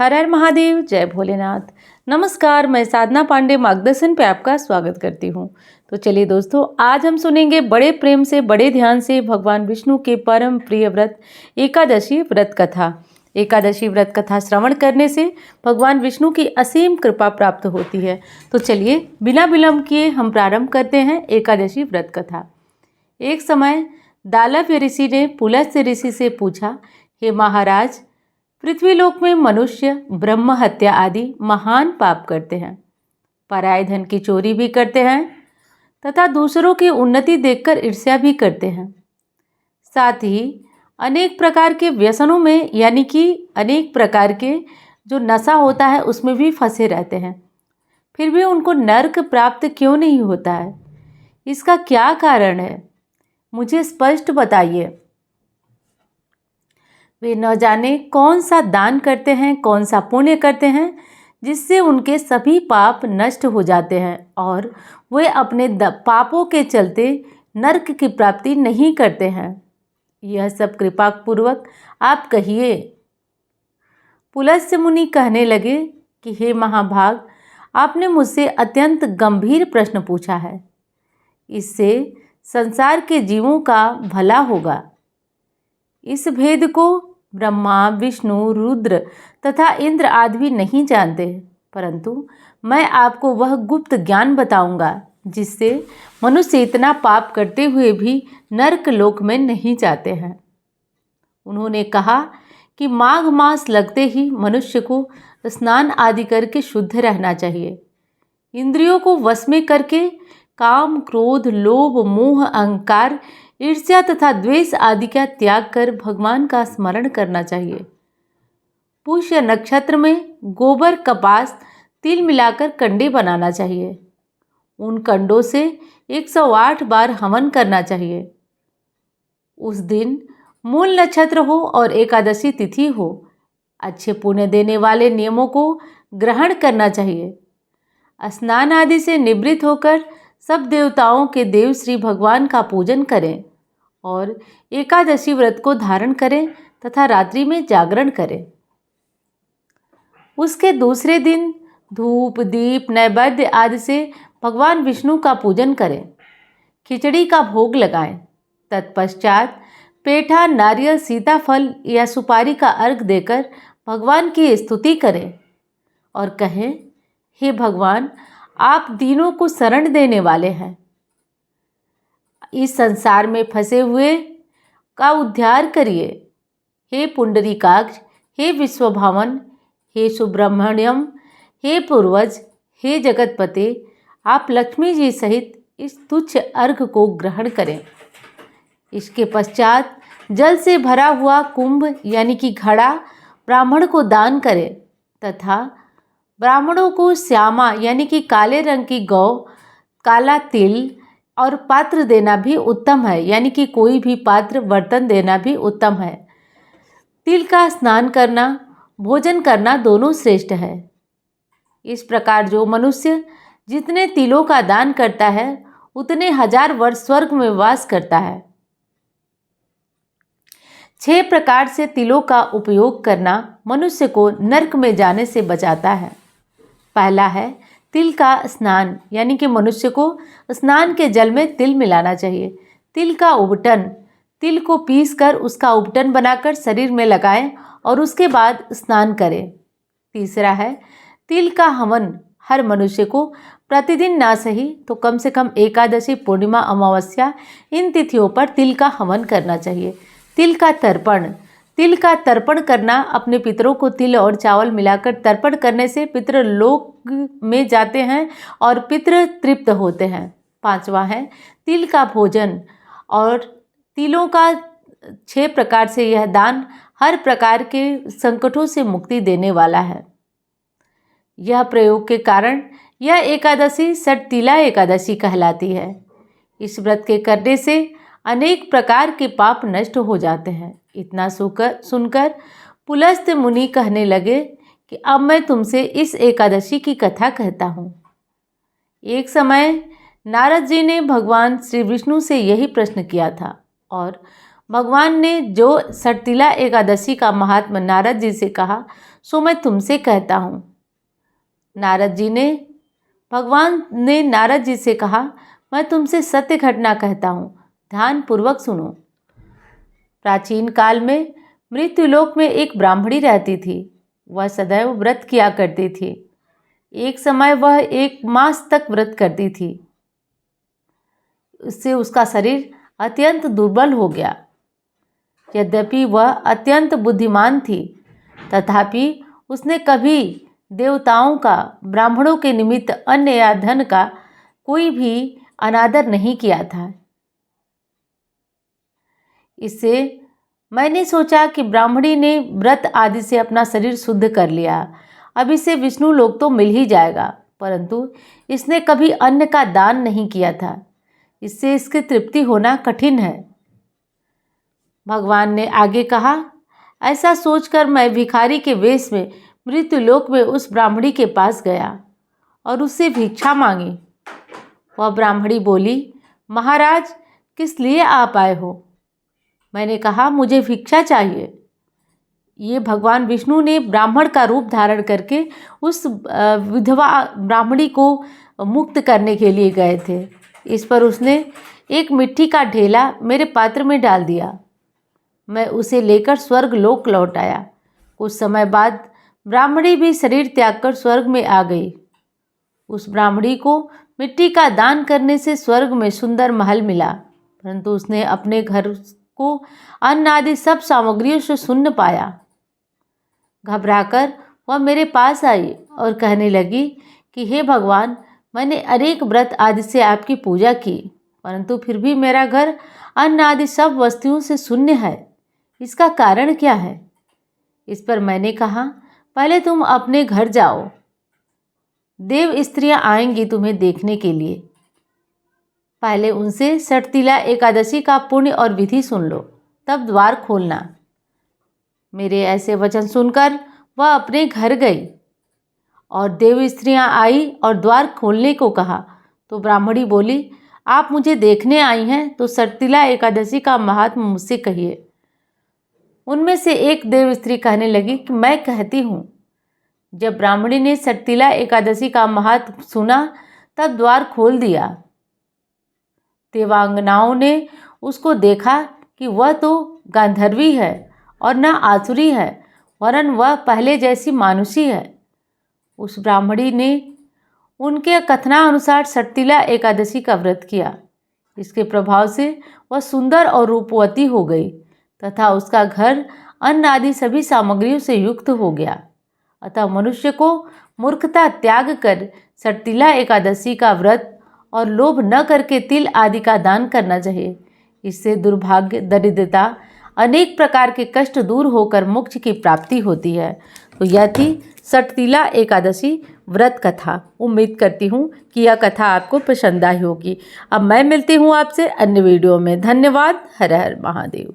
हर हर महादेव, जय भोलेनाथ। नमस्कार, मैं साधना पांडे मार्गदर्शन पे आपका स्वागत करती हूँ। तो चलिए दोस्तों, आज हम सुनेंगे बड़े प्रेम से बड़े ध्यान से भगवान विष्णु के परम प्रिय व्रत एकादशी व्रत कथा। एकादशी व्रत कथा श्रवण करने से भगवान विष्णु की असीम कृपा प्राप्त होती है। तो चलिए बिना विलंब किए हम प्रारंभ करते हैं एकादशी व्रत कथा। एक समय दालव्य ऋषि ने पुलस्त्य ऋषि से पूछा, हे महाराज, पृथ्वीलोक में मनुष्य ब्रह्म हत्या आदि महान पाप करते हैं, पराये धन की चोरी भी करते हैं तथा दूसरों की उन्नति देखकर ईर्ष्या भी करते हैं। साथ ही अनेक प्रकार के व्यसनों में यानी कि अनेक प्रकार के जो नशा होता है उसमें भी फंसे रहते हैं, फिर भी उनको नरक प्राप्त क्यों नहीं होता है? इसका क्या कारण है? मुझे स्पष्ट बताइए। वे न जाने कौन सा दान करते हैं, कौन सा पुण्य करते हैं, जिससे उनके सभी पाप नष्ट हो जाते हैं और वे अपने पापों के चलते नरक की प्राप्ति नहीं करते हैं। यह सब कृपा पूर्वक आप कहिए। पुलस्त्य मुनि कहने लगे कि हे महाभाग, आपने मुझसे अत्यंत गंभीर प्रश्न पूछा है। इससे संसार के जीवों का भला होगा। इस भेद को ब्रह्मा, विष्णु, रुद्र तथा इंद्र आदि भी नहीं जानते, परंतु मैं आपको वह गुप्त ज्ञान बताऊंगा जिससे मनुष्य इतना पाप करते हुए भी नरक लोक में नहीं जाते हैं। उन्होंने कहा कि माघ मास लगते ही मनुष्य को स्नान आदि करके शुद्ध रहना चाहिए। इंद्रियों को वश में करके काम, क्रोध, लोभ, मोह, अहंकार, ईर्ष्या तथा द्वेष आदि का त्याग कर भगवान का स्मरण करना चाहिए। पुष्य नक्षत्र में गोबर, कपास, तिल मिलाकर कंडे बनाना चाहिए। उन कंडों से 108 बार हवन करना चाहिए। उस दिन मूल नक्षत्र हो और एकादशी तिथि हो। अच्छे पुण्य देने वाले नियमों को ग्रहण करना चाहिए। स्नान आदि से निवृत्त होकर सब देवताओं के देव श्री भगवान का पूजन करें और एकादशी व्रत को धारण करें तथा रात्रि में जागरण करें। उसके दूसरे दिन धूप, दीप, नैवेद्य आदि से भगवान विष्णु का पूजन करें। खिचड़ी का भोग लगाएं। तत्पश्चात पेठा, नारियल, सीताफल या सुपारी का अर्घ देकर भगवान की स्तुति करें और कहें, हे भगवान, आप दीनों को शरण देने वाले हैं। इस संसार में फंसे हुए का उद्धार करिए। हे पुंडरीकाक्ष, हे विश्वभावन, हे सुब्रह्मण्यम, हे पूर्वज, हे जगतपते, आप लक्ष्मी जी सहित इस तुच्छ अर्घ को ग्रहण करें। इसके पश्चात जल से भरा हुआ कुंभ यानी कि घड़ा ब्राह्मण को दान करें तथा ब्राह्मणों को श्यामा यानी कि काले रंग की गौ, काला तिल और पात्र देना भी उत्तम है, यानी कि कोई भी पात्र बर्तन देना भी उत्तम है। तिल का स्नान करना, भोजन करना दोनों श्रेष्ठ है। इस प्रकार जो मनुष्य जितने तिलों का दान करता है उतने 1000 वर्ष स्वर्ग में वास करता है। 6 प्रकार से तिलों का उपयोग करना मनुष्य को नरक में जाने से बचाता है। पहला है तिल का स्नान, यानी कि मनुष्य को स्नान के जल में तिल मिलाना चाहिए। तिल का उबटन, तिल को पीसकर उसका उबटन बनाकर शरीर में लगाएं और उसके बाद स्नान करें। तीसरा है तिल का हवन। हर मनुष्य को प्रतिदिन ना सही तो कम से कम एकादशी, पूर्णिमा, अमावस्या इन तिथियों पर तिल का हवन करना चाहिए। तिल का तर्पण, तिल का तर्पण करना, अपने पितरों को तिल और चावल मिलाकर तर्पण करने से पितृ लोक में जाते हैं और पितृ तृप्त होते हैं। पांचवा है तिल का भोजन और तिलों का 6 प्रकार से यह दान हर प्रकार के संकटों से मुक्ति देने वाला है। यह प्रयोग के कारण यह एकादशी षटतिला एकादशी कहलाती है। इस व्रत के करने से अनेक प्रकार के पाप नष्ट हो जाते हैं। इतना सुनकर पुलस्त्य मुनि कहने लगे कि अब मैं तुमसे इस एकादशी की कथा कहता हूँ। एक समय नारद जी ने भगवान श्री विष्णु से यही प्रश्न किया था और भगवान ने जो सटतिला एकादशी का महात्म नारद जी से कहा सो मैं तुमसे कहता हूँ। भगवान ने नारद जी से कहा, मैं तुमसे सत्य घटना कहता हूँ, ध्यान पूर्वक सुनो। प्राचीन काल में मृत्युलोक में एक ब्राह्मणी रहती थी। वह सदैव व्रत किया करती थी। एक समय वह 1 मास तक व्रत करती थी। उससे उसका शरीर अत्यंत दुर्बल हो गया। यद्यपि वह अत्यंत बुद्धिमान थी, तथापि उसने कभी देवताओं का, ब्राह्मणों के निमित्त अन्न या धन का कोई भी अनादर नहीं किया था। इससे मैंने सोचा कि ब्राह्मणी ने व्रत आदि से अपना शरीर शुद्ध कर लिया, अब इसे विष्णु लोक तो मिल ही जाएगा, परंतु इसने कभी अन्न का दान नहीं किया था। इससे इसकी तृप्ति होना कठिन है। भगवान ने आगे कहा, ऐसा सोचकर मैं भिखारी के वेश में मृत्युलोक में उस ब्राह्मणी के पास गया और उससे भिक्षा मांगी। वह ब्राह्मणी बोली, महाराज, किस लिए आप आए हो? मैंने कहा, मुझे भिक्षा चाहिए। ये भगवान विष्णु ने ब्राह्मण का रूप धारण करके उस विधवा ब्राह्मणी को मुक्त करने के लिए गए थे। इस पर उसने एक मिट्टी का ढेला मेरे पात्र में डाल दिया। मैं उसे लेकर स्वर्ग लोक लौट आया। कुछ समय बाद ब्राह्मणी भी शरीर त्याग कर स्वर्ग में आ गई। उस ब्राह्मणी को मिट्टी का दान करने से स्वर्ग में सुंदर महल मिला, परंतु उसने अपने घर को अन्न आदि सब सामग्रियों से शून्य पाया। घबराकर वह मेरे पास आई और कहने लगी कि हे भगवान, मैंने अनेक व्रत आदि से आपकी पूजा की, परंतु फिर भी मेरा घर अन्न आदि सब वस्तुओं से शून्य है। इसका कारण क्या है? इस पर मैंने कहा, पहले तुम अपने घर जाओ, देव स्त्रियां आएंगी तुम्हें देखने के लिए। पहले उनसे सटतिला एकादशी का पुण्य और विधि सुन लो, तब द्वार खोलना। मेरे ऐसे वचन सुनकर वह अपने घर गई और देव स्त्रियां आई और द्वार खोलने को कहा तो ब्राह्मणी बोली, आप मुझे देखने आई हैं तो सटतिला एकादशी का महात्म्य मुझसे कहिए। उनमें से एक देव स्त्री कहने लगी कि मैं कहती हूँ। जब ब्राह्मणी ने सटतिला एकादशी का महात्म्य सुना तब द्वार खोल दिया। देवांगनाओं ने उसको देखा कि वह तो गांधर्वी है और न आसुरी है, वरन वह पहले जैसी मानुषी है। उस ब्राह्मणी ने उनके कथनानुसार सटतिला एकादशी का व्रत किया। इसके प्रभाव से वह सुंदर और रूपवती हो गई तथा उसका घर अन्न आदि सभी सामग्रियों से युक्त हो गया। अतः मनुष्य को मूर्खता त्याग कर सटतिला एकादशी का व्रत और लोभ न करके तिल आदि का दान करना चाहिए। इससे दुर्भाग्य, दरिद्रता, अनेक प्रकार के कष्ट दूर होकर मोक्ष की प्राप्ति होती है। तो यह थी सटतिला एकादशी व्रत कथा। उम्मीद करती हूँ कि यह कथा आपको पसंद आई होगी। अब मैं मिलती हूँ आपसे अन्य वीडियो में। धन्यवाद। हर हर महादेव।